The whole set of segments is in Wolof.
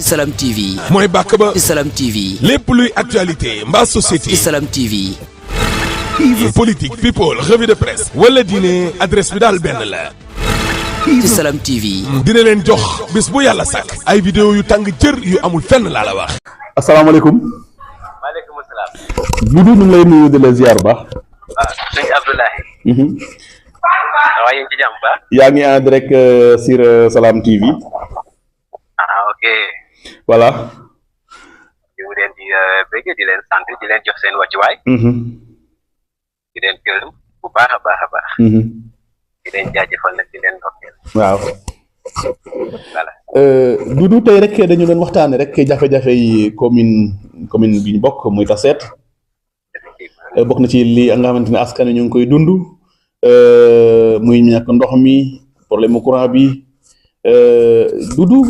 Salam TV. mooy bàkk ba. ci Salam TV. lépp luy actualité mbaa société. ci Salam TV. politique people revue de presse. wala diine adresse bi daal benn la. ci Salam TV. dina leen jox bis bu yàlla sàkk. ay vidéo yu tàng jër yu amul fenn laa la wax. asalaamaaleykum. maaleykum salaam. Doudou ñu ngi lay nuyu di la ziar bu baax. waaw sëñ Abdoulaye. waaw yéen ci jàmm ba. yaa ngi en direct sur Salam TV. Ok. voilà. ñu ngi leen di bëgg di leen sant di leen jox seen wàccuwaay. di leen gërëm bu baax a baax a baax. di leen jaajëfal nag di leen ndokkeel. waaw. voilà. Doudou tey rek dañu doon waxtaane rek jafe-jafe yi commune bi ñu bokk muy Tassette. bokk na ci li nga xamante ne askan wi ñu ngi koy dund. muy ñàkk ndox mi problème mu courant bi. Doudou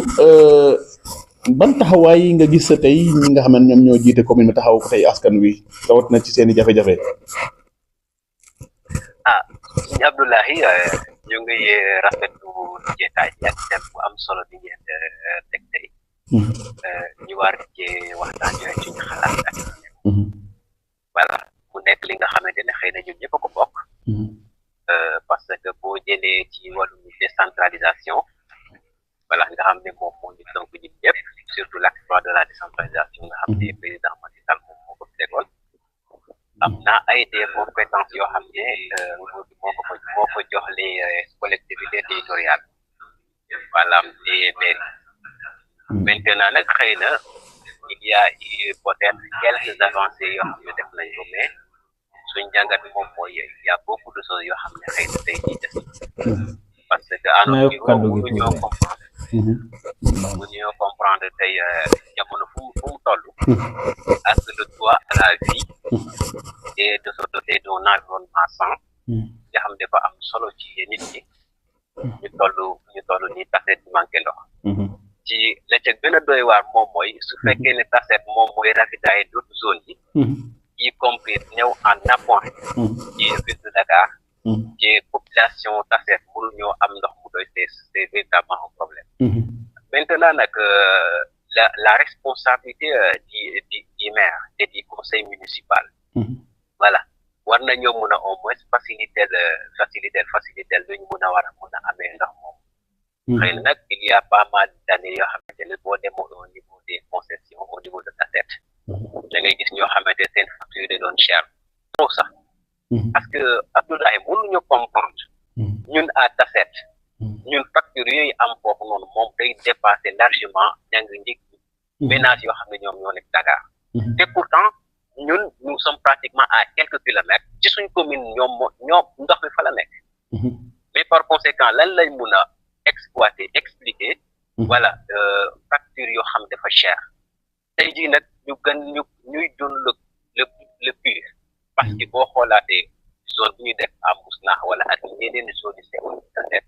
ban taxawaay nga gis tey ñi nga xam ne ñoom ñoo jiite commune bi taxaw ko tey askan wi rawat na ci seen i jafe-jafe. sëñ Abdoulaye ñu ngi rafetlu jeetaay ak thème bu am solo bi ngeen teg tey. ñu war cee waxtaan yooyu suñu xalaat ak voilà mu nekk li nga xamante ne xëy na ñun ñëpp a ko bokk. parce que boo jëlee ci wàllum décentralisation. voilà nga xam ne moom moo ñu tënk ñun ñëpp surtout l'acte 3 de la décentralisation nga xam ne président Macky Sall moom moo ko tegoon am na ay des compétences yoo xam ne nguur gi moo ko jox les collectivités territoriales voilà les mairies maintenant nag xëy na il y a eu peut-être quelques avancées yoo xam ne def nañ ko mais suñ jàngat moom mooy il y a beaucoup de choses yoo xam ne xëy na tey jii des parce que à notre niveau mënuñoo comprendre mënuñoo comprendre tey jamono fu mu toll ak le droit à la vie et de se doter d'un environnement sain nga xam dafa am solo ci nit ñi ñu toll ni Tassette bi manqué ndox ci la ca gën a doy waar moom mooy su fekkee ne Tassette moom mooy ravitailler d'autres zones yi y compris ñëw en appoint ci ville de Dakar ci population Tassette mënu ñoo am ndox mu doy c'est véritablement un problème. Maintenant nag la responsabilité du maire et du conseil municipal. Voilà war nañoo mën a au moins faciliter lu ñu mën a war a mën a amee ndox moom. xëy na nag il y a pas mal d'années yoo xamante ne boo demoon au niveau des concessions au niveau de Tassette da ngay gis ñoo xamante seen facture da doon cher trop sax. parce que Abdoulaye mënuñu comprendre ñun à Tassette ñun facture yooyu am foofu noonu moom day dépasser largement njàng njëg ménage yoo xam ne ñoom ñoo nekk Dakar te pourtant ñun nous sommes pratiquement à quelques kilomètres ci suñ commune ñoom ndox mi fa la nekk mais par conséquent lan lañ mun a expliquer voilà facture yoo xam dafa cher tey jii nag ñuy dund le pire parce que boo xoolaatee zone bi ñu def à Mousnakh wala ak yeneen zone yi seetlu Tassette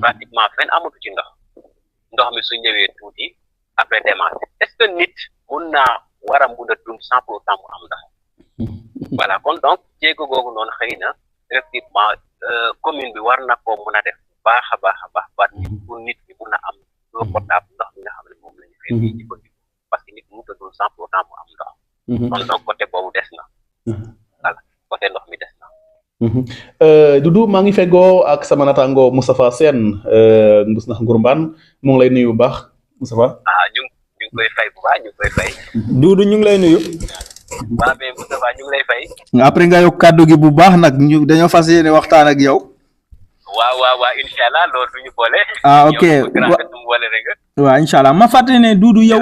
pratiquement fenn amatu ci ndox mi su ñëwee tuuti après démarrer est-ce que nit mun naa war a mun a dund sans pour autant mu am ndox voilà kon donc jéego googu noonu xëy na effectivement commune bi war na koo mun a def baax a baax pour nit ñi mun a am l'eau potable ndox mi nga xam ne moom la ñu fay di ko parce que nit mënut a dund sans pour autant mu am ndox kon donc côté boobu des na voilà côté ndox mi des na. Doudou maa ngi feggoo ak sama natango Moustapha Sène Mousnakh Ngouroumbane mu ngi lay nuyu bu baax Moustapha. ñu ngi koy fay bu baax ñu ngi koy fay. Doudou ñu ngi lay nuyu. waaw mais Moustapha ñu ngi lay fay. après nga yokk kàddu gi bu baax nag ñu dañoo fas yéene waxtaan ak yow. waaw incha allah loolu du ñu boole. Ok waaw incha allah ma fàttali ne Doudou yow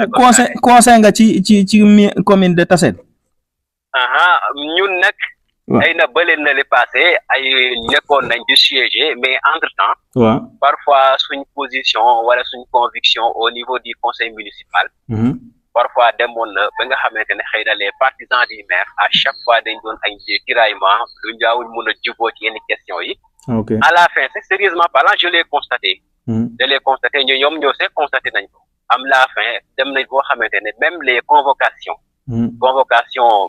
conseil nga ci commune de Tassette. ñun nag. ay na bële na li passé ay nekkoon nañ di siéger mais entre temps. parfois suñ position wala suñ conviction au niveau du conseil municipal. parfois demoon na ba nga xamante ne xëy na les partisans du maire à chaque fois dañ doon ay tiraillement lu njaawuñ mun a juboo ci yenn questions yi. à la fin c'est sérieusement parlant je l'ai constaté. ñoom ñoo see constaté nañ ko am la fin dem nañ boo xamante ne même les convocation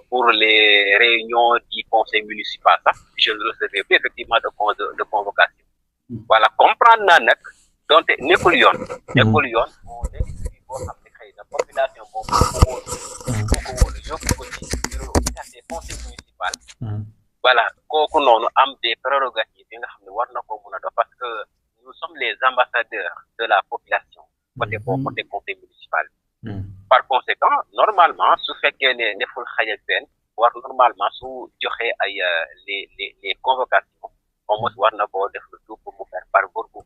pour les réunions du conseil municipal sax je ne recevais plus effectivement de convocation. voilà comprendre naa nag donte nekkul yoon. moo nekk boo xam ne xëy na voilà kooku noonu am des prérogatives yi nga xam ne war na ko mun a dox parce que nous sommes les ambassadeurs de la population côté côté conseil municipal par conséquent normalement su fekkee ne deful xaj ak seen war normalement su joxee ay les convocations au moins war na koo def le tout pour mu faire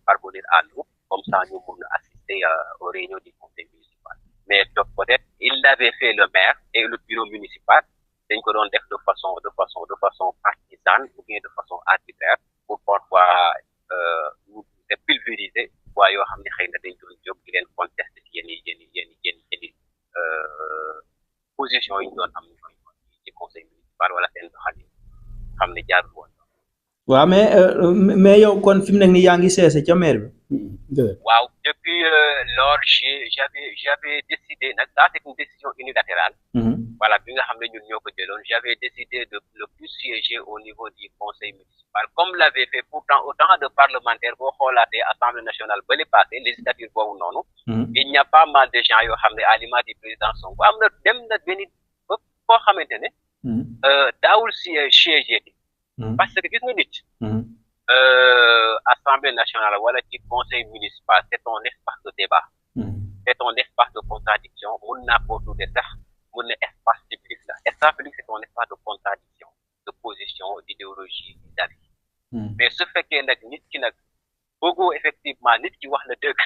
parvenir à nous comme ça ñu mun a assister aux réunions du conseil municipal mais donc peut-être il l'avait fait le maire et le bureau municipal dañ ko doon def de façon partisane ou bien de façon arbitraire pour parfois ñu pulvériser waa yoo xam ne xëy na dañ doon jóg di leen contester ci yenn position yi ñu doon am ci conseil municipal wala seen doxalin xam ne jaarul woon. waaw mais yow kon fi mu nekk nii yaa ngi seese ca maire bi. waaw depuis lors j'avais décidé nag ça c'est une décision unilatérale. voilà bi nga xam ne ñun ñoo ko jëloon j'avais décidé de ne plus siéger au niveau du conseil municipal comme l'avait fait pourtant autant de parlementaires boo xoolaatee assemblée nationale ba li passé législature boobu noonu. il n'y a pas mal de gens yoo xam ne à l'image du président Sonko am na dem na benn ba koo xamante ne. daawul siéger parce que gis nga nit. assemblée nationale wala ci conseil municipal c'est ton espace de débat. c'est ton espace de contradiction mun naa koo tuddee sax mun na espace public la espace public c'est ton espace de contradiction de position d'idéologie d'avis. mais su fekkee nag nit ki nag bëggoo effectivement nit ki wax la dëgg.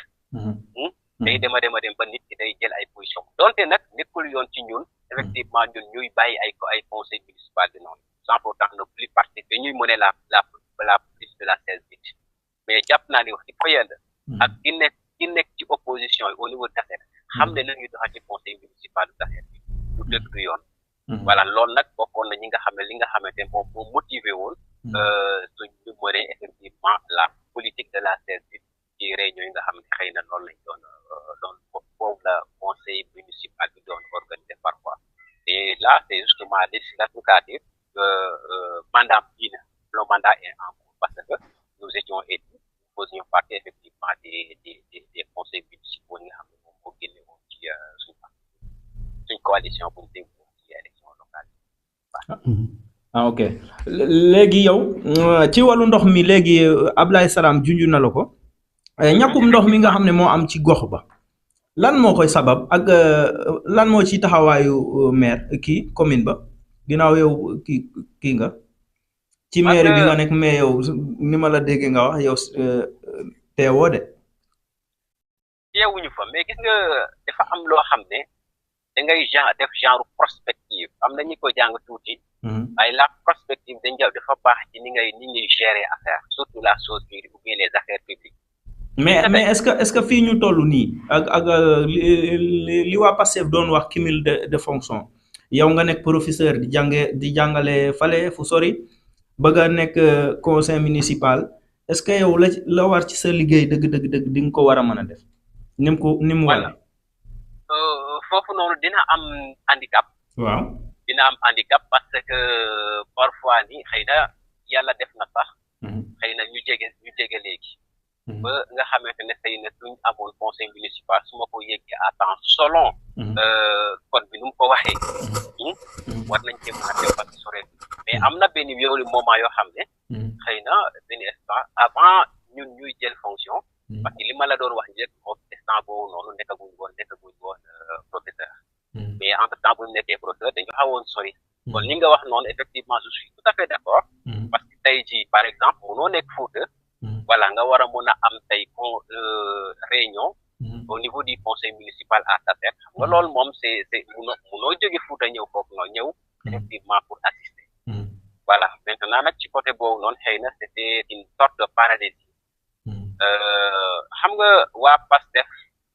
day dem ba nit ki day jël ay position donte nag nekkul yoon ci ñun effectivement ñun ñuy bàyyi ay conseil municipal de noonu sans pourtant ne plus participer ñuy mener la police de la CESBIT mais jàpp naa ni wax ci poyend ak ki nekk ci opposition yi au niveau de Tassette xam ne la ñuy doxal ci conseil municipal de Tassette bi du dëgg du yoon. voilà loolu nag bokkoon na ñi nga xam ne li nga xamante moom moo motivé woon suñu mënee effectivement la politique de la CESBIT ci réunion yi nga xam ne xëy na loolu lañ doon foofu la conseil municipal bi doon organisé parfois et là c'est justement législatif mandat bii na le mandat est en cours parce que nous étions élus nous faisions partie effectivement des conseils municipaux yi nga xam ne moom moo génne woon ci suñ coalition bu ñu déglu ci élection locale ok léegi yow ci wàllu ndox mi léegi Ablaye Salam junj na la ko ñàkkum ndox mi nga xam ne moo am ci gox ba lan moo koy sabab ak lan moo ci taxawaayu maire kii commune ba ginnaaw yow kii nga ci maire bi nga nekk mais yow ni ma la déggee nga wax yow teewoo de. teewuñu fa mais gis nga dafa am loo xam ne da ngay def genre prospective am na ñi ko jàng tuuti. ay la prospective dañ jàpp dafa baax ci ni ñuy gérer affaire surtout la chose publique ou bien les affaires publiques. mais est-ce que fii ñu toll nii ak li waa Pastef doon wax cumul de fonction yow nga nekk professeur di jàngale fale fu sori bëgg a nekk conseil municipal est-ce que yow la war ci sa liggéey dëgg di nga ko war a mën a def ni mu wala foofu noonu dina am handicap. waaw dina am handicap parce que parfois ni xëy na yàlla def na sax. xëy na ñu jege léegi. ba nga xamante ne xëy na suñ amoon conseil municipal su ma ko yéggee à temps selon code bi nu mu ko waxee war nañ cee mën a def parce que sore mais am na benn yoolu moment yoo xam ne xëy na benn instant avant ñun ñuy jël fonction parce que li ma la doon wax njëkk moom instant boobu noonu nekkaguñ woon professeur mais entre temps bu ñu nekkee professeur dañu xawoon sori kon li nga wax noonu effectivement je suis tout à fait d'accord parce que tey jii par exemple munoo nekk Fouta voilà nga war a mën a am tey réunion au niveau du conseil municipal à Tassette xam nga loolu moom c'est munoo jóge Fouta ñëw foofu noonu ñëw effectivement pour assister voilà maintenant nag ci côté boobu noonu xëy na c'était une sorte de paralysie xam nga waa PASTEF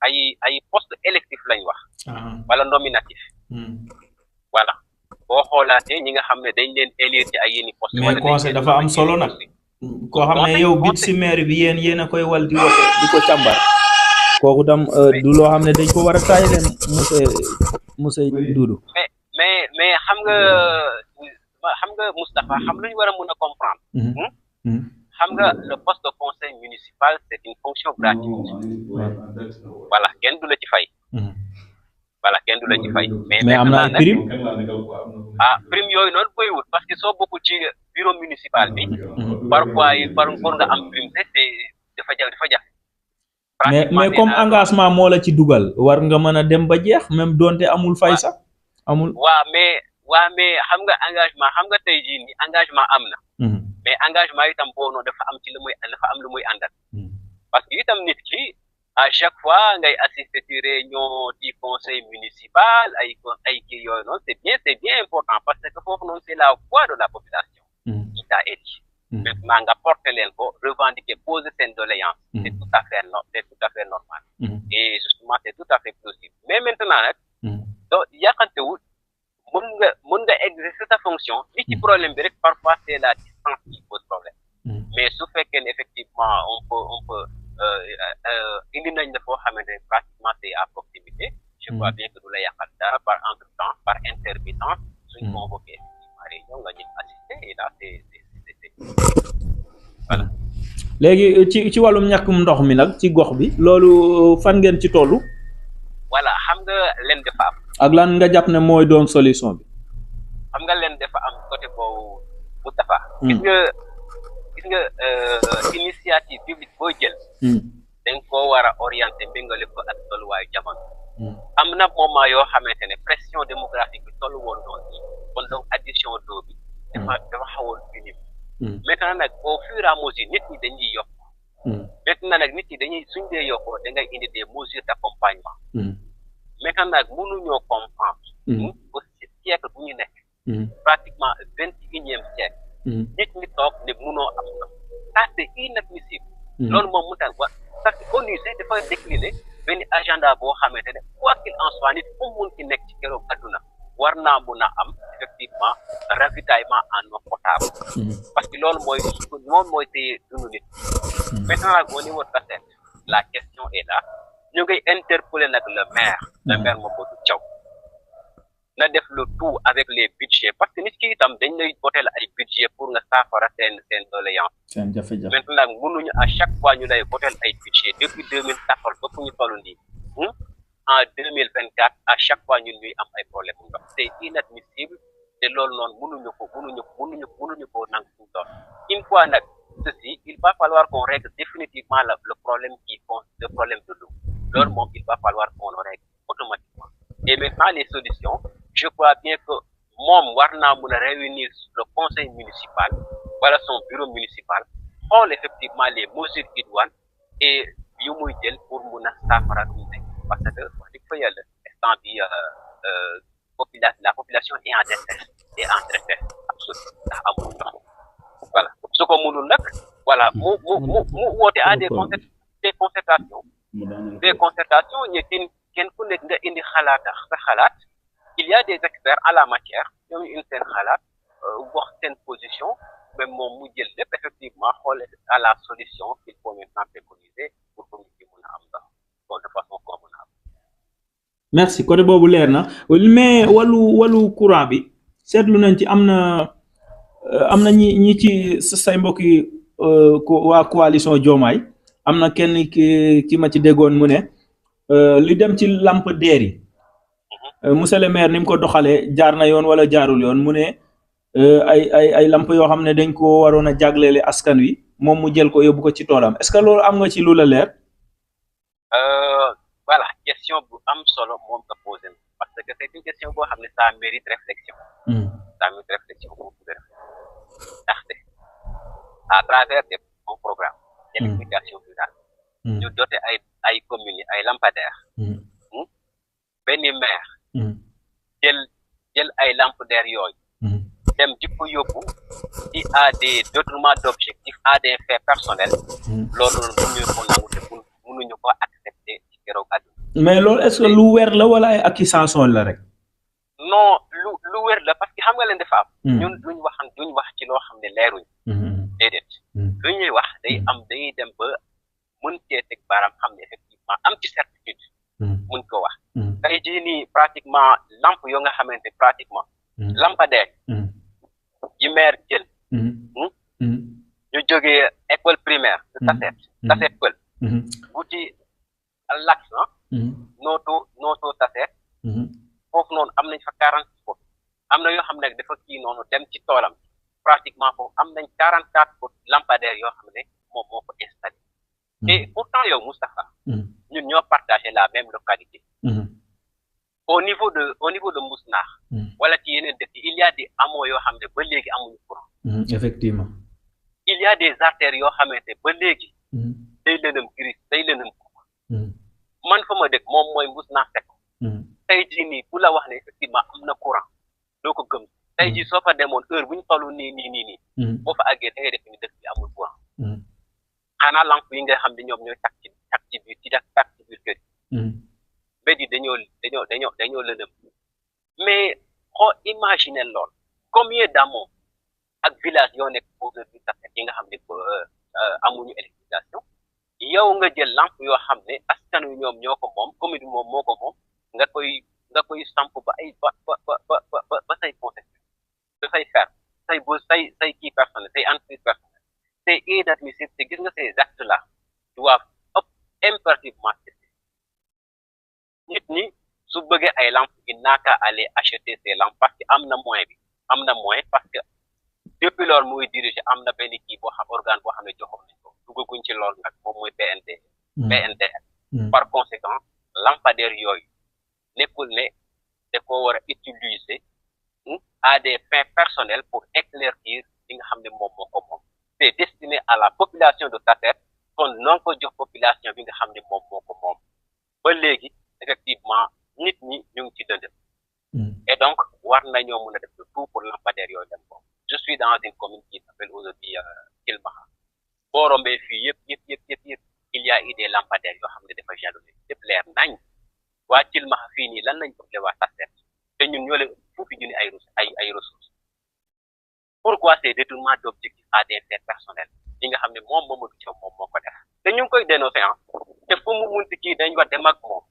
ay poste électif lañ wax wala nominatif voilà boo xoolaatee ñi nga xam ne dañ leen élire ci ay yenn poste mais conseil dafa am solo nag koo xam ne yow bit si maire bi yéen a koy wal di ko càmbar kooku tam du loo xam ne dañ ko war a taay leen monsieur Doudou mais xam nga Moustapha xam lu ñu war a mën a comprendre xam nga le poste de conseil municipal c'est une fonction gratuite voilà kenn du la ci fay voilà kenn du la ci fay. mais am na ay prime. prime yooyu noonu koy wut parce que soo bokkul ci bureau municipal bi. parfois pour nga am prime c'est dafa jafe. mais comme engagement moo la ci dugal war nga mën a dem ba jeex même donte amul fay sax amul. waa mais xam nga engagement xam nga tey jii nii engagement am na. mais engagement itam boo noonu dafa am lu muy àndal. parce que itam nit ki à chaque fois ngay assister ci réunion du conseil municipal ay kii yooyu noonu c'est bien important parce que foofu noonu c'est la voix de la population. qui t'a élu. maintenant nga porter leen ko revendiquer poser seen doléance. c'est tout à fait normal. et justement c'est tout à fait plausible mais maintenant nag. doo yàqantewul mën nga exercer sa fonction li ci problème bi rek parfois c'est la distance qui pose problème. mais su fekkee ne effectivement on peut indi nañ la foo xamante ne pratiquement c'est à proximité. je crois bien que du la yàqal dara par entre-temps par intermittence suñ convoqué effectivement réunion nga ñëw assister et là c'est voilà. léegi ci wàllum ñàkkum ndox mi nag ci gox bi loolu fan ngeen ci tollu. voilà xam nga leen dafa am. ak lan nga jàpp ne mooy doon solution bi. xam nga leen dafa am côté boobu Moustapha. gis nga initiative publique boo jël. dañ koo war a orienter mbéngale ko ak tolluwaayu jamono. am na moment yoo xamante ne pression démographique bi tollu woon noonu kon donc addition d'eau bi. dafa xawoon minime. maintenant nag au fur et à mesure nit ñi dañuy yokk. maintenant nag nit ñi dañuy suñ dee yokkoo da ngay indi des mesures d'accompagnement. maintenant nag mënuñoo comprendre. au siècle bu ñu nekk. pratiquement 21e siècle. nit ñi toog ne mënoo am ndox. ça c'est inadmissible. loolu moom mu tax parce que ONU sax dafa décliner benn agenda boo xamante ne quoi qu'il en soit nit fu mu mun ci nekk ci keroog adduna war naa mun a am effectivement ravitaillement en eau potable. parce que loolu mooy téye dundu nit. maintenant nag au niveau de Tassette la question est là ñu ngay interpeller nag le maire Mamadou Thiaw na def le tout avec les budgets parce que nit ki itam dañ lay voter ay budget pour nga saafara seen doléance. seen jafe-jafe maintenant nag mënuñu à chaque fois ñu lay voter ay budget depuis 2014 ba fu ñu toll nii en 2024 à chaque fois ñun ñuy am ay problème ndox c'est inadmissible te loolu noonu mënuñu ko nangu suñu doon une fois nag ceci il va falloir qu'on règle définitivement le problème le problème de l'eau loolu moom il va falloir qu'on le règle automatiquement et maintenant les solutions je crois bien que moom war naa mun a réunir le conseil municipal wala son bureau municipal xool effectivement les mesures idoines et yu muy jël pour mun a saafara lu nekk parce que wax dëgg fa yàlla instant bi la population est en détresse absolue ndax amul ndox voilà su ko mënul nag voilà mu woote à des concertations ñu kenn ku nekk nga indi sa xalaat il y a des experts en la matière ñoom ñu indi seen xalaat wax seen position même moom mu jël lépp effectivement xool à la solution qu'il faut maintenant préconiser pour que ñu ci mën a am ndox bon de façon convenable. merci côté boobu leer na mais wàllu courant bi seetlu nañ ci am na ñi ci say mbokk yi waa coalition Diomaye am na kenn ki ma ci déggoon mu ne li dem ci lampadaire yi monsieur le maire ni mu ko doxalee jaar na yoon wala jaarul yoon mu ne ay lamp yoo xam ne dañ ko waroon a jagleele askan wi moom mu jël ko yóbbu ko ci toolam est-ce que loolu am nga ci lu la leer. voilà question bu am solo moom nga posé parce que c'est une question boo xam ne ça mérite réflexion. ça mérite réflexion beaucoup de réflexion ndaxte à travers un programme d'électrification rurale ñu doté ay communes yi ay lampadaires benn maire jël ay lampadaires yooyu dem di ko yóbbu ci à des détournements d'objectifs à des faits personnels loolu mënuñu ko nangu te mënuñu ko accepter ci keroog àdduna. mais loolu est-ce que lu wér la wala ay accusation la rek. non lu wér la parce que xam nga leen dafa am. ñun duñ wax ci loo xam ne leeruñ. déedéet lu ñuy wax day dem ba mën cee teg baaraam xam ne effectivement am ci certitude. mën ko wax. tey jii nii pratiquement lampe yoo nga xamante pratiquement. lampadaire. yi maire jël. ñu jógee école primaire. de Tassette Pël. wuti l'axe nooto Tassette foofu noonu am nañ fa 40 spots am na yoo xam ne dafa kii noonu dem ci toolam pratiquement foofu am nañ 44 spots lampadaires yoo xam ne moom moo ko installé et pourtant yow Moustapha ñun ñoo partagé la même localité au niveau de Mousnakh wala ci yeneen dëkk il y a des hameaux yoo xam ne ba léegi amuñu courant effectivement il y a des artères yoo xamante ba léegi day lëndëm gris day lëndëm kooku man fa ma dëkk moom mooy Mousnakh fekk tey jii nii bu la wax ne effectivement am na courant doo ko gëm tey jii soo fa demoon heure bu ñu toll nii boo fa àggee da ngay def ni dëkk bi amul courant xanaa lamp yi nga xam ne ñoom ñooy takk ci biir kër mbedd yi dañoo lëndëm mais imaginer lool combien d'hameaux ak village yoo nekk aujourd'hui yi nga xam ne amuñu électrification yow nga jël lampe yoo xam ne askan wi ñoom ñoo ko moom commune bi moom moo ko moom nga koy samp ba ay ba say concession da say faire say kii personnel say entreprise personnel c'est inadmissible te gis nga ces actes là doivent impérativement cesser nit ñi su bëggee ay lampes il n'a qu'à aller acheter ces lampes parce que am na moyen parce que depuis loolu muy diriger am na benn kii boo xam organe boo xam ne joxoon nañ ko duggaguñ ci loolu nag moom mooy PNDL par conséquent lampadaires yooyu nekkul ne da ko war a utiliser à des fins personnelles pour éclaircir li nga xam ne moom moo ko moom c'est destiné à la population de Tassette kon non ko jox population bi nga xam ne moom moo ko moom ba léegi effectivement nit ñi ñu ngi ci dëndëm et donc war nañoo mën a def le tout pour lampadaires yooyu dem ko je suis dans une commune qui s'appelle aujourd'hui Kilmaxa boo rombee fii yëpp il y a eu des lampadaires yoo xam ne dafa jalonné lépp leer nañ waa Kilmaxa fii nii lan lañ ëppale waa Tassette te ñun ñoo leen fukki junni ay ressources pourquoi ces détournements d'objectifs à des fins personnelles yi nga xam ne moom Mamadou Thiaw moom moo ko def te ñu ngi koy dénoncé te fu mu munti kii dañ war dem ak moom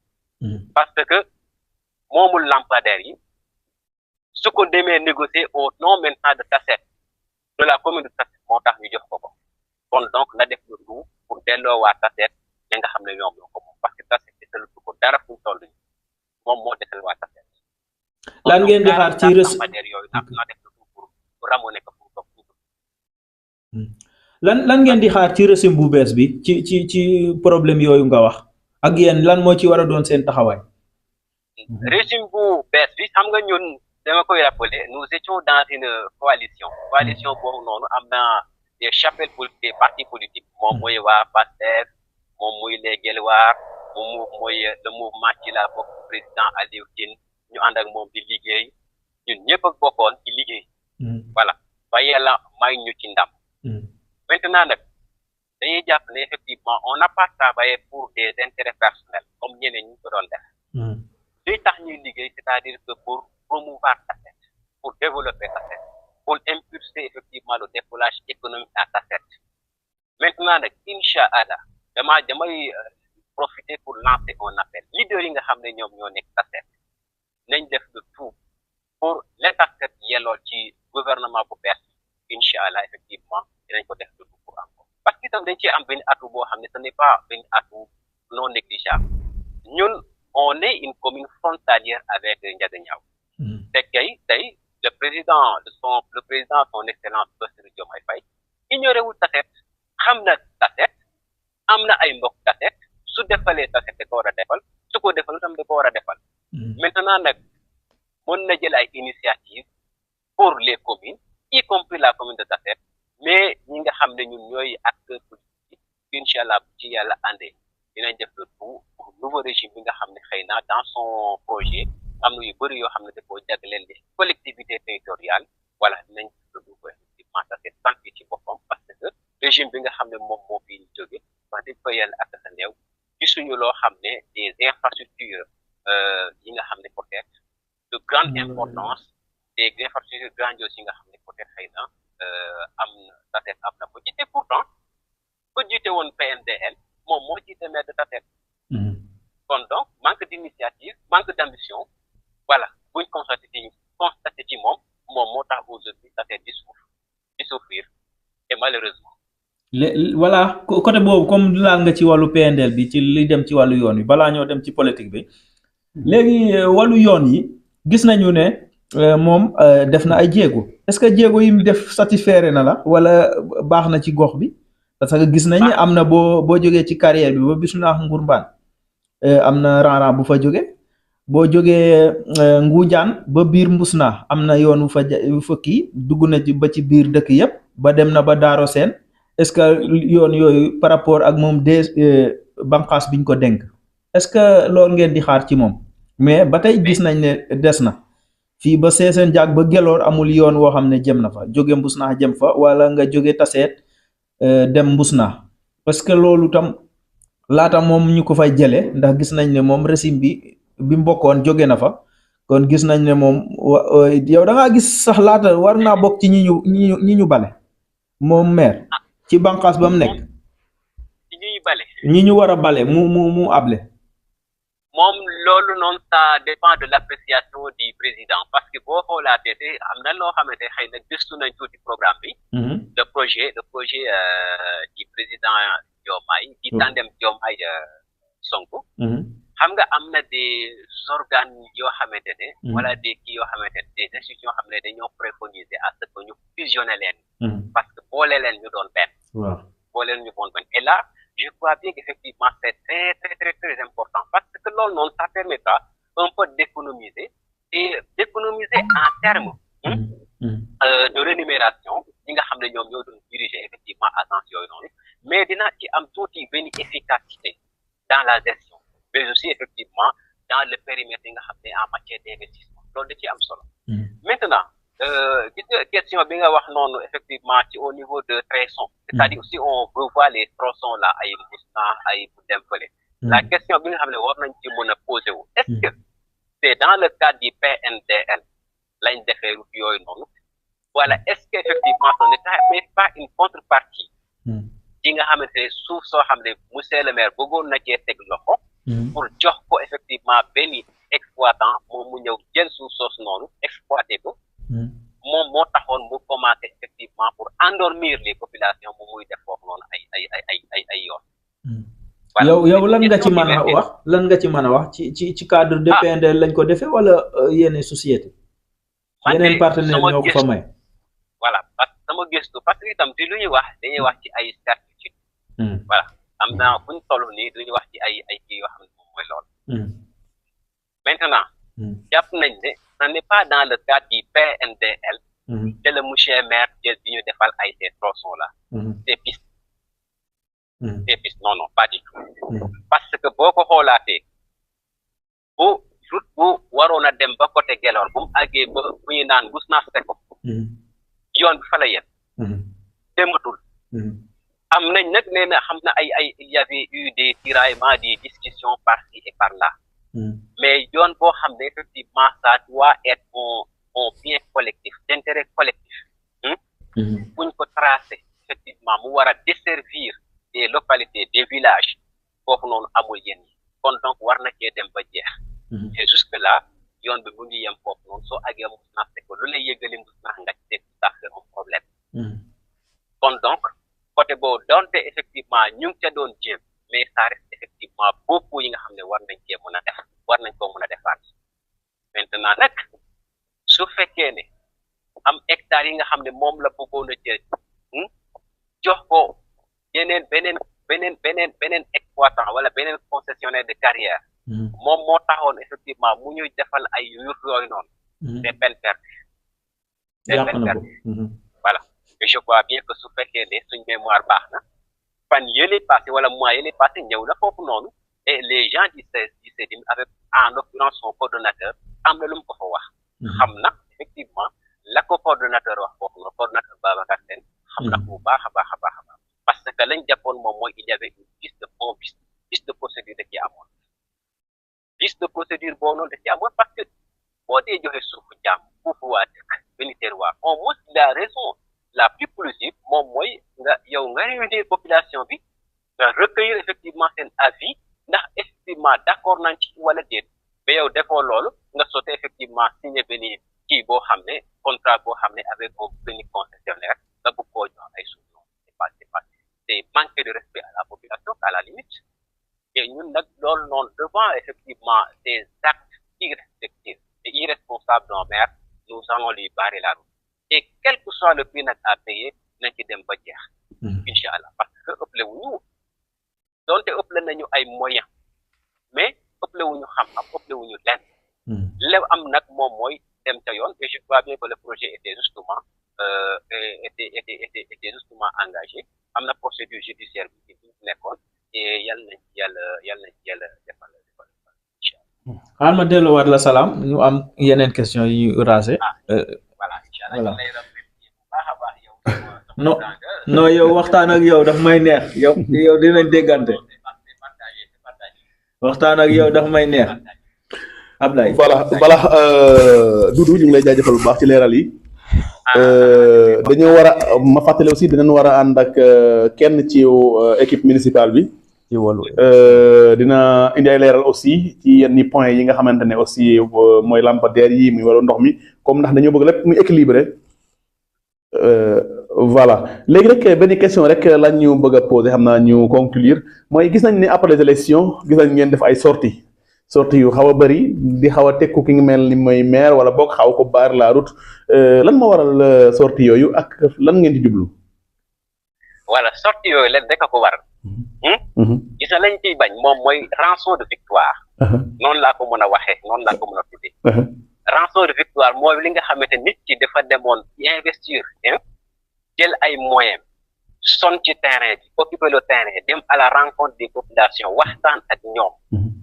parce que moomul lampadaire yi su ko demee négocier au nom maintenant de Tassette de la commune de Tassette moo tax ñu jox ko kon donc na def le tout pour delloo waa Tassette li nga xam ne ñoom ñoo ko moom parce que Tassette desal ko dara fu mu toll nii moom moo desal waa Tassette lan ngeen di xaar ci lampadaire yooyu na def le tout pour ramoner ko lan ngeen di xaar ci régime bu bees bi ci problème yooyu nga wax ak yéen lan moo ci war a doon seen taxawaay régime bu bees bi xam nga ñun dama koy rappeler nous étions dans une coalition boobu noonu am na des chapelles politiques des partis politiques moom mooy waa PASTEF moom mooy les Guelwaar moom mooy le mouvement ci la bokk président Aliou Tine ñu ànd ak moom di liggéey ñun ñëpp ak bokkoon ci liggéey voilà ba yàlla may ñu ci ndam maintenant nag dañuy jàpp ne effectivement on n'a pas travaillé pour des intérêts personnels comme ñeneen ñu ko doon def luy tax ñuy liggéey c'est-à-dire que pour promouvoir Tassette pour développer Tassette pour impulser effectivement le décollage économique à Tassette maintenant nag incha allah damay profiter pour lancer un appel leader yi nga xam ne ñoom ñoo nekk Tassette nañ def le tout pour les Tassette yellool ci gouvernement bu bees incha allah effectivement dinañ ko def le tout pour am ko parce que itam dañ ci am benn atout boo xam ne ce n'est pas benn atout non négligeable ñun on est une commune frontalière avec Ndiaganiao te tey le président son excellence Bassirou Diomaye Faye ignoré wul Tassette xam na Tassette am na ay mbokk Tassette su defalee Tassette da ko war a defal su ko defal tam da ko war a defal maintenant nag mën na jël ay initiative pour les communes y compris la commune de Tassette mais ñi nga xam ne ñun ñooy acteurs politiques incha allah bu ci yàlla àndee dinañ def le tout pour nouveau régime bi nga xam ne xëy na dans son projet am na yu bëri yoo xam ne da koo jagleel les collectivités territoriales voilà dinañ def le tout effectivement Tassette sant ci boppam parce que régime bi nga xam ne moom moo fi jóge wax dëgg fa yàlla ak sa néew gisuñu loo xam ne des infrastructures yi nga xam ne peut-être de grande importance des infrastructures grandioses yi nga xam ne peut-être xëy na am na Tassette am na ko jiite pourtant ko jiite woon PNDL moom moo jiite maire de Tassette kon donc manque d'initiative manque d'ambition voilà buñ constaté ci moom moo tax aujourd'hui Tassette di souffrir et malheureusement voilà côté boobu comme laal nga ci wàllu PNDL bi ci li dem ci wàllu yoon wi balaa ñoo dem ci politique bi léegi wàllu yoon yi gis nañu ne moom def na ay jéego est-ce que jéego yi mu def satisfaire na la wala baax na ci gox bi parce que gis nañ ne am na boo jógee ci carrière bi ba Bisunaax Ngurbaan am na rang-rang bu fa jóge boo jógee Nguujaan ba biir Mbusnaax am na yoon wu fa kii dugg na ci ba ci biir dëkk yépp ba dem na ba Daaro Seen est-ce que yoon yooyu par rapport ak moom des banqaas biñ ko dénk est-ce que loolu ngeen di xaar ci moom mais ba tey gis nañ ne des na fii ba Seeseen Jaag ba Geloor amul yoon woo xam ne jëm na fa jóge Mbusnaax jëm fa wala nga jóge Taseet dem Mbusnaax parce que loolu tam laata moom ñu ko fay jële ndax gis nañ ne moom régime bi mu bokkoon jóge na fa kon gis nañ ne moom yow da ngaa gis sax laata war naa bokk ci ñi ñu bale moom maire ci banqaas ba mu nekk ci ñuy bale ñi ñu war a bale mu able moom loolu noonu ça dépend de l'appréciation du président parce que boo xoolaatee te am na loo xamante xëy na gëstu nañ tuuti programme bi le projet du président Diomaye di tandem Diomaye Sonko xam nga am na des organes yoo xamante ne wala des kii yoo xamante ne des institutions yoo xam ne dañoo préconiser à ce que ñu fusionner leen parce que boole leen ñu doon benn boole leen ñu doon benn et là je crois bien qu'effectivement c'est très très très très important parce que loolu noonu ça permettra un peu d'économiser en termes de rémunération ñi nga xam ne ñoom ñoo doon diriger effectivement agence yooyu noonu mais dina ci am tuuti benn efficacité dans la gestion mais aussi effectivement dans le périmètre yi nga xam ne en matière d'investissement loolu da ci am solo maintenant gis nga question bi nga wax noonu effectivement ci au niveau de tronçon c'est-à-dire aussi on revoit les tronçons là ay Mbusnaax ay bu dem fële la question bi nga xam ne war nañ ci mën a posé wu est-ce que c'est dans le cadre du PNDL lañ defee route yooyu noonu voilà est-ce que effectivement ce n'est pas une contrepartie yi nga xamante ne suuf soo xam ne monsieur le maire bëggoon na cee teg loxo pour jox ko effectivement benn exploitant moom mu ñëw jël suuf soosu noonu exploité ko moom moo taxoon mu commencé effectivement pour endormir les populations moom muy def foofu noonu ay yoon yow lan nga ci mën a wax ci cadre de PNDL lañ ko defee wala yeneen société yeneen partenaire ñoo ko fa may voilà parce que sama gëstu parce que itam ci lu ñuy wax dañuy wax ci ay certitude voilà am na fu ñu toll nii du ñu wax ci ay kii yoo xam ne moom mooy loolu maintenant jàpp nañ ne ce n'est pas dans le cadre du PNDL que le monsieur maire jël bi ñu defal ay ces tronçons là ces pistes non pas du tout parce que boo ko xoolaatee bu route bu waroon a dem ba côté Gelor bu mu àggee ba bu ñu naan Mbusnaax Seko yoon bi fa la yem dematul am nañ nag nee na xam na il y avait eu des tiraillements des discussions par-ci et par-là mais yoon boo xam ne effectivement ça doit être un bien collectif d'intérêt collectif buñ ko tracé effectivement mu war a desservir des localités des villages foofu noonu amul yéen yi kon donc war na cee dem ba jeex et jusque là yoon bi mu ngi yem foofu noonu soo àggee Mbusnaax Seko lu lay yëgali Mbusnaax nga ci ça c'est un problème kon donc côté boobu donte effectivement ñu ngi ca doon jéem mais ça reste effectivement beaucoup yi nga xam ne war nañ cee mën a def war nañ koo mën a defaat maintenant nag su fekkee ne am hectares yi nga xam ne moom la bëggoon a jël jox ko beneen exploitant wala beneen concessionnaire de carrière moom moo taxoon effectivement mu ñuy defal ay route yooyu noonu c'est peine perdue voilà et je crois bien que su fekkee ne suñ mémoire baax na fan yële passé wala mois yële passé ñëw na foofu noonu et les gens du CEDIM avec en l'occurrence son coordonnateur am na lu mu ko fa wax xam na effectivement la ko coordonnateur wax foofu noonu coordonnateur Babacar Sène xam na bu baax a baax parce que lañ jàppoon moom mooy il y avait une piste de procédure da ci amoon piste de procédure boobu noonu da ci amoon parce que boo dee joxe suufu jàmm foofu waa dëkk benn terroir au moins la raison la plus plausible moom mooy nga réunir population bi nga recueillir effectivement seen avis ndax effectivement d'accord nañ ci wala déet ba yow defoo loolu nga sote effectivement signé benn kii boo xam ne contrat boo xam ne avec un benn concessionnaire nga bëgg koo jox ay suuf c'est manquer de respect à la population à la limite et ñun nag loolu noonu devant effectivement ces actes responsable d'un maire nous allons lui barrer la route et quel que soit le prix nag à payer nañ ci dem ba jeex incha allah parce que ëppale wuñu donte ëppale nañu ay moyens mais ëppale wuñu xam-xam ëppale wuñu lenn lew am nag moom mooy dem ca yoon et je crois bien que le projet était justement était justement engagé am na procédure judiciaire bi ci nekkoon et yàlla nañ ci yàlla defal incha allah. xaaral ma delluwaat la salaam ñu am yeneen question yu ñu rasé. voilà incha allah lay remercier bu baax a baax yow. non non yow waxtaan ak yow daf may neex yow dinañ déggante waxtaan ak yow daf may neex Ablaye. voilà Doudou ñu ngi lay jaajëfal bu baax ci leeral yi. dañoo war a ma fàttali aussi dinañ war a ànd ak kenn ci équipe municipale bi. ci wàllu dina indi ay leeral aussi ci yenn point yi nga xamante ne aussi mooy lampadaire yi muy wàllu ndox mi comme ndax dañoo bëgg lépp muy équilibré. voilà léegi rek benn question rek lañ ñu bëgg a posé xam naa ñu conclure mooy gis nañ ne après les élections gis nañ ngeen def ay sorties yu xaw a bëri di xaw a tekku ki nga mel ni mooy maire wala boog xaw ko baar la route lan moo waral sorties yooyu ak lan ngeen di jublu. voilà sorties yooyu leen rek a ko waral. gis na lañ ciy bañ moom mooy rançon de victoire. noonu laa ko mën a waxee noonu laa ko mën a tuddee. rançon de victoire mooy li nga xamante nit ki dafa demoon investir jël ay moyens son ci terrain bi occuper le terrain dem à la rencontre des populations waxtaan ak ñoom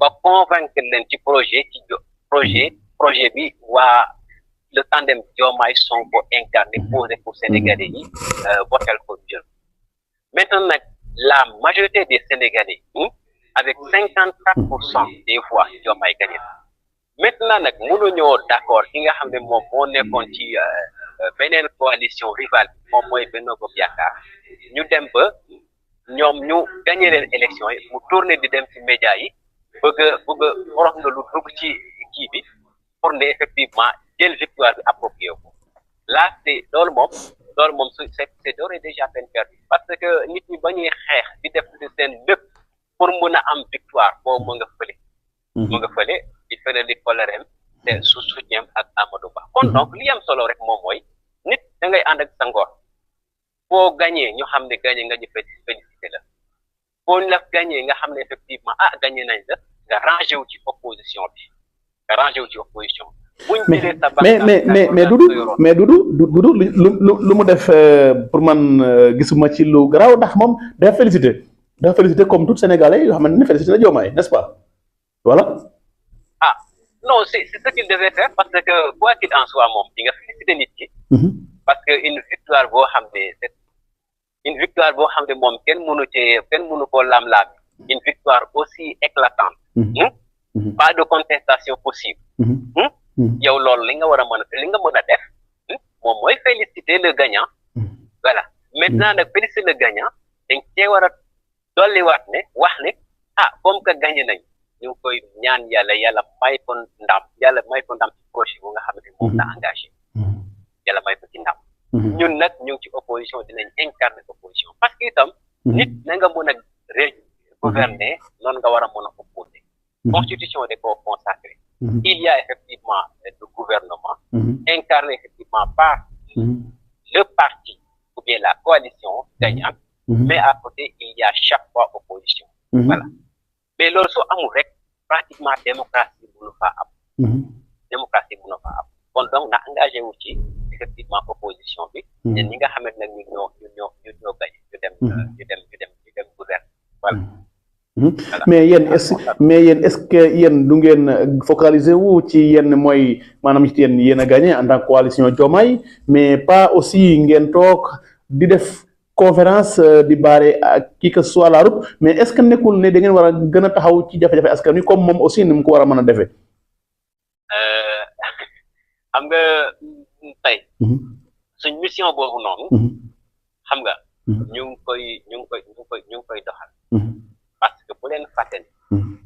ba convaincre leen ci projet bi waa le tandem Diomaye Sonko incarné posé pour Sénégalais yi votel ko jël maintenant nag la majorité des Sénégalais avec 54% des voix Diomaye gagné maintenant nag mënuñoo d'accord ki nga xam ne moom moo nekkoon ci beneen coalition rivale moom mooy Benno Bokk Yaakaar ñu dem ba ñoom ñu gagné leen élection yi mu tourné di dem ci média yi bëgg a xorox nga lu dugg ci kii bi pour ne effectivement jël victoire bi approprié ko là c'est loolu moom c'est d'ores et déjà peine perdue parce que nit ñi ba ñuy xeex di def seen lépp pour mën a am victoire boobu mu nga fële di fële li kolereem te su soutien ak Amadou Ba kon donc li am solo rek moom mooy nit da ngay ànd ak sa ngor boo gagné ñu xam ne gagné nga ñu félicité la boo la gagné nga xam ne effectivement gagné nañ la nga rangé wu ci opposition bi buñ jëlee sa mais Doudou lu mu def pour man gisuma ci lu garaaw ndax moom dafa félicité comme tout Sénégalais yoo xamante ne félicité na Diomaye n'est-ce pas voilà. non c'est ce qu'il devait faire parce que quoi qu'il en soit moom di nga félicité nit ki parce que une victoire boo xam ne moom kenn mënu koo laam-laam une victoire aussi éclatante pas de contestation possible yow loolu li nga mën a def moom mooy féliciter le gagnant voilà maintenant nag féliciter le gagnant dañ cee war a dolliwaat ne wax ne comme que gagné nañ ñu ngi koy ñaan yàlla may ko ndam ci projet bu nga xamante moom la engagé yàlla may ko ci ndam ñun nag ñu ngi ci opposition dinañ incarner opposition parce que itam nit na nga mën a gouverner noonu nga war a mën a opposer constitution de ko consacré il y a effectivement le gouvernement incarné effectivement par le parti ou bien la coalition gagnante mais à côté il y a chaque fois opposition voilà mais loolu su amul rek pratiquement démocratie mënu faa am kon donc na engagé wu ci effectivement opposition bi ñen ñi nga xamante nag ñu ñoo gañ ñu dem gouverner voilà mais yéen est-ce que yéen du ngeen focaliser wu ci yenn mooy maanaam ci yéen a gagné en tant que coalition Diomaye mais pas aussi ngeen toog di def conférence di baare ak qui que soit la route mais est-ce que nekkul ne da ngeen war a gën a taxaw ci jafe-jafe askan wi comme moom aussi ni mu ko war a mën a defee. xam nga tey. suñ mission boobu noonu. xam nga. ñu ngi koy doxal. parce que bu leen fàtte ne.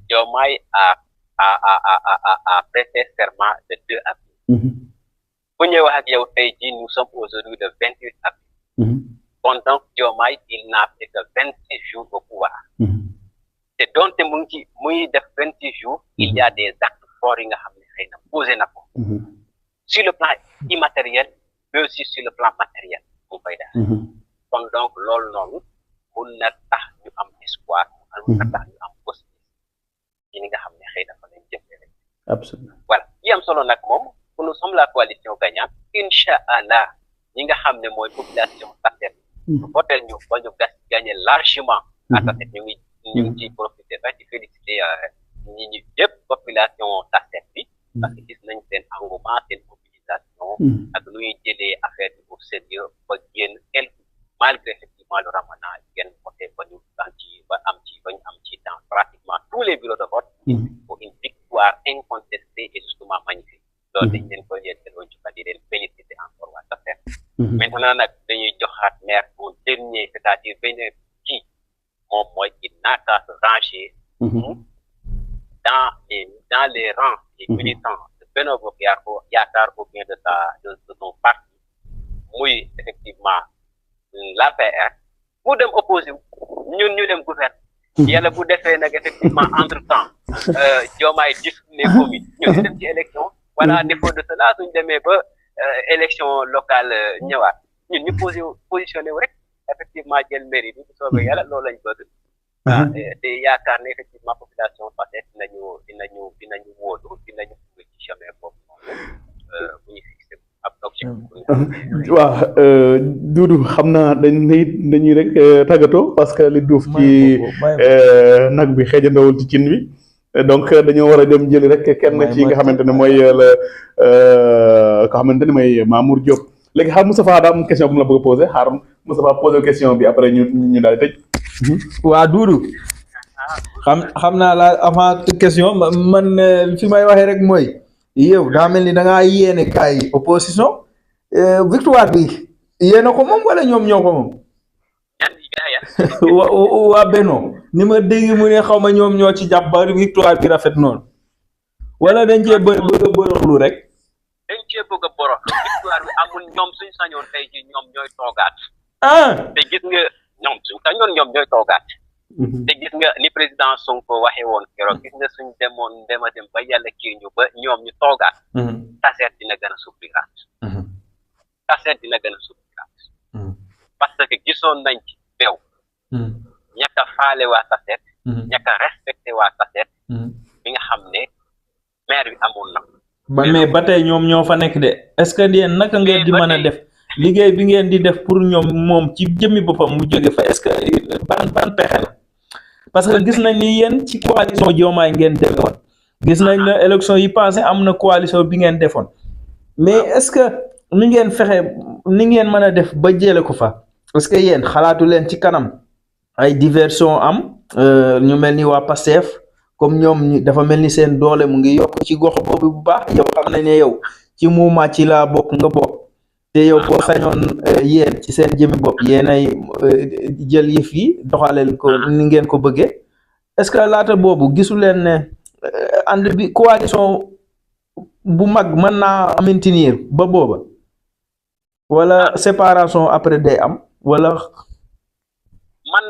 Diomaye a prêté serment le 2 avril. bu ñëwee wax ak yow tey jii nous sommes aujourd'hui le 28 avril. Bon, donc Diomaye il n'a fait que 26 jours au pouvoir. te donte mu ngi def 26 jours. il y a des actes forts yi nga xam ne xëy na posé na ko. sur le plan immatériel mais aussi sur le plan matériel mu koy def kon donc loolu noonu mun na tax ñu am espoir mun na tax ñu am possibilité ci li nga xam ne xëy na fa lañ jëmee rek absolument voilà yi am solo nag moom nous sommes la coalition gagnante incha allah ñi nga xam ne mooy population Tassette votel ñu ba ñu gagné largement à Tassette ñu ngi ciy profité ba ci félicité ñi ñu yëpp population Tassette bi parce que gis nañ seen engouement seen mobilisation ak nu ñuy jëlee affaire bi au sérieux ba génn malgré effectivement le ramadan génn voté ba ñu am ci dans pratiquement tous les bureaux de vote pour une victoire incontestée et justement magnifique loolu dañ leen koy yéen ci di leen féliciter encore waa Tassette maintenant nag dañuy joxaat maire au dernier c'est-à-dire benn kii moom mooy il n'a qu'à se ranger dans les rangs des militants de Benno Bokk Yaakaar ou bien de son parti muy effectivement l'APR mu dem opposé ñun ñu dem gouverner yàlla bu defee nag effectivement entre temps Diomaye dis les communes ñu dem ci élection voilà défaut de cela suñ demee ba élection locale ñëwaat ñun ñu positionné wu rek effectivement jël mairie bi bu soobee yàlla loolu lañ bëgg te yaakaar ne effectivement population Tassette dinañu wóolu dinañu bëgg ci chemin boobu noonu bu ñu fixé ab objectif waaw Doudou xam naa dañuy rek tàggatoo parce que li duuf ci nag bi xeejandawul ci cin bi donc dañoo war a dem jëli rek kenn ci nga xamante ne mooy la ko xamante ne mooy Mamour Diop léegi xaar Moustapha daa am question bu mu la bëgg a posé xaar Moustapha posé question bi après ñu daal di tëj. waa Doudou xam naa la avant question man fi may waxee rek mooy yow daa mel ni da ngaa yéene kaay opposition victoire bi yéene ko moom wala ñoom ñoo ko moom waa Benno ni ma dégg mu ne xaw ma ñoom ñoo ci jàpp ba victoire bi rafet noonu wala dañ cee bëgg a boroxlu rek dañ cee bëgg a boroxlu victoire bi amul ñoom suñ sañoon tey ji ñoom ñooy toogaat te gis nga ñoom suñ sañoon ñoom ñooy toogaat te gis nga ni président Sonko waxee woon keroog gis nga suñ demoon dem ba yàlla kii ñu ba ñoom ñu toogaat Tassette dina gën a souffriraat Tassette dina gën a souffriraat parce que gisoon nañ ci beew ñàkk a faale waa Tassette ñàkk a respecté waa Tassette bi nga xam ne maire bi amoon na mais ba tey ñoom ñoo fa nekk de est-ce que yéen naka ngeen di mën a def liggéey bi ngeen di def pour ñoom moom ci jëmmi boppam mu jóge fa est-ce que ban pexe la parce que gis nañ ni yéen ci coalition Diomaye ngeen defoon gis nañ ne élection yi passé am na coalition bi ngeen defoon mais est-ce que ni ngeen fexe ni ngeen mën a def ba jële ko fa est-ce que yéen xalaatu leen ci kanam ay diversion am ñu mel ni waa Pastef comme ñoom dafa mel ni seen doole mu ngi yokk ci gox boobu bu baax yow xam nañ ne yow ci mouvement ci laa bokk nga bokk te yow boo sañoon yéen ci seen jëmmi bopp yéen ay jël yëf yi doxaleel ko ni ngeen ko bëggee est-ce que laata boobu gisu leen ne ànd bi coalition bu mag mën naa maintenir ba booba wala séparation après day am wala. man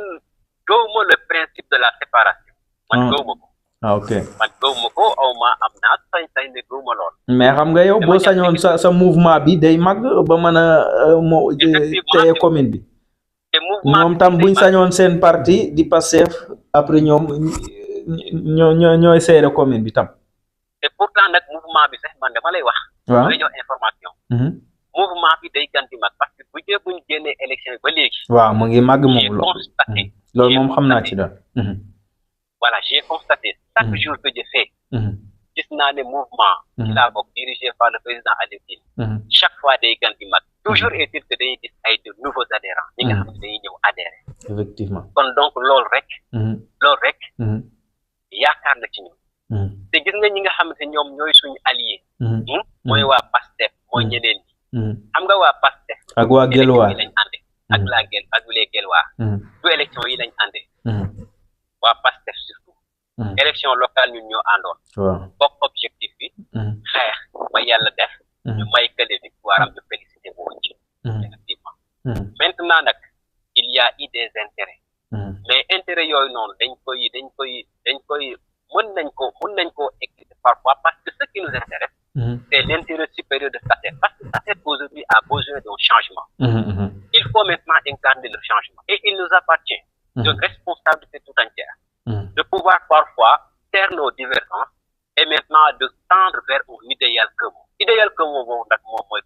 gëwuma le principe de la séparation. man gëwuma ko. ok man gëwuma ko aw ma am naa sañ-sañ ne gëwuma lool. mais xam nga yow boo sañoon sa mouvement bi day mag ba mën a moo téye commune bi. te mouvement ñoom tam buñ sañoon seen parti di Pastef après ñoom ñooy seere commune bi tam. te pourtant nag mouvement bi sax man dama lay wax. waaw lay jox information. mouvement bi day ganti mag parce que buñ génnee élection yi ba léegi. waaw mu ngi màgg moom j'ai constaté. loolu moom xam naa ci daal. voilà j'ai constaté chaque jour que je fais. gis naa ne mouvement. ci laa bokk dirigé par le président Aliou Tine. chaque fois day ganti mag. toujours est-il que dañuy gis ay de nouveaux adhérents. ñi nga xam ne dañuy ñëw adhéré. effectivement kon donc loolu rek. yaakaar na ci ñun. te gis nga ñi nga xamante ñoom ñooy suñu allié. mooy waa Pastef mooy ñeneen ñi. xam nga waa Pastef. ak waa Guelwaar yi lañ ànde. ak les Guelwaar. du élection yi lañ ànde. waa Pastef surtout. élection locale ñun ñoo àndoon. waaw bokk objectif bi. xeex ba yàlla def. ñu may kële victoire am ñu félicité boo ci. effectivement. maintenant nag il y a eu des intérêts. mais intérêt yooyu noonu dañ koy mën nañ ko expliquer parfois parce que ce qui nous intéresse c'est l'intérêt supérieur de changement. Et il nous appartient de responsabilité tout entière, de pouvoir parfois taire nos divergences et maintenant de tendre vers un idéal commun. Idéal commun,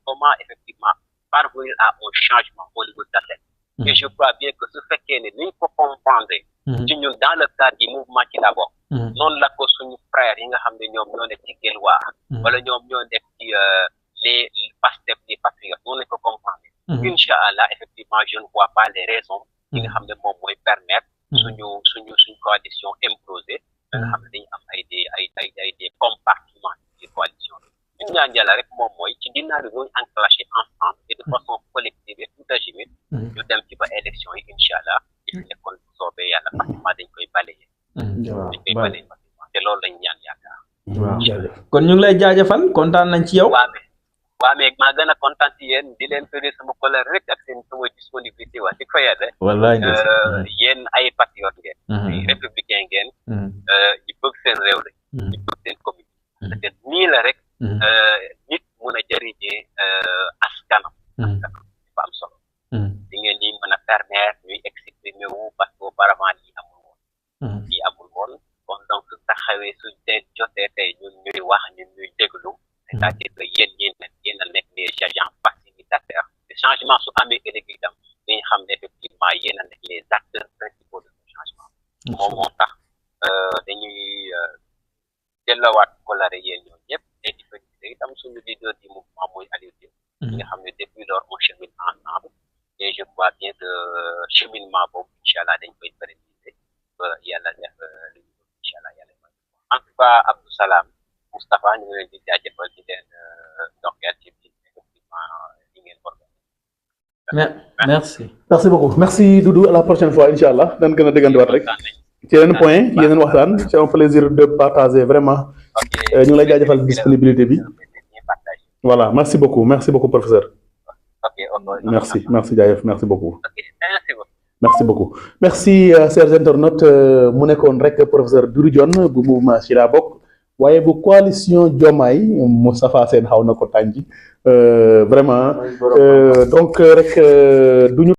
comment effectivement parvenir à un changement au niveau de la tête. Et je crois bien que ce fait qu'il n'y a pas comprendre dans le cadre du mouvement qui d'abord. Non la ko suñu frère yi nga xam ne ñoom ñoo nekk ci Guelwaar wala ñoom ñoo nekk ci les Pastef les patriotes noonu lañ ko comprendre Inch'Allah effectivement je ne vois pas les raisons yi nga xam ne moom mooy permettre suñu coalition imposée nga xam ne dañu am ay des compartiments ci coalition bi ñu ñaan yàlla rek moom mooy ci ginnaaw bi ñooñu enclenché ensemble et de façon collective et tout azimut ñu dem ci ba élection yi Inch'Allah ci nekkoon bu soobee yàlla pratiquement dañ koy balayer te loolu lañ ñaan yaakaar. waaw kon ñu ngi lay jaajëfal kontaan nañ ci yow. waaw mais maa gën a kontaan ci yéen di leen fële sama collègue rek ak seen sama disponibilité wax di fa yàlla. wallaay yéen ay patriote ngeen. ay républicain ngeen. ñu bëgg seen réew la. ñu bëgg seen commune. parce que nii la rek. nit mun a jëriñee askanam. dafa am solo. di ngeen di mën a permettre ñuy exprimer wu parce que auparavant lii amul woon. lii amul woon kon donc su taxawee su tey jotee tey ñun ñuy wax ñun ñuy déglu. c'est-à-dire que yéen a nekk les agents facilitateurs le changement su amee ëllëg itam dañu xam ne effectivement yéen a nekk les acteurs principaux de ce changement. moom moo tax dañuy delluwaat kolare yéen ñoom ñëpp et di féliciter itam suñu leader du mouvement mooy Aliou Diop. nga xam ne depuis lors on chemine ensemble et je crois bien que cheminement boobu incha allah dañ koy pérenniser ba yàlla def lu ñu bëgg incha allah yàlla mooy en tout cas Abdou Salam Moustapha ñu ngi leen di jaajëfal di leen ndokkeel ci effectivement li ngeen merci. merci beaucoup merci Doudou à la prochaine fois incha allah dañ gën a déggandiwaat rek ci yeneen point yeneen waxtaan c'est un plaisir de partager vraiment ñu ngi lay jaajëfal disponibilité bi voilà merci beaucoup professeur merci jaajëf merci beaucoup merci chers internautes mu nekkoon rek professeur Doudou Dione bu mouvement ci laa bokk waaye bu coalition Diomaye Moustapha Sène xaw na ko tànji vraiment donc rek duñu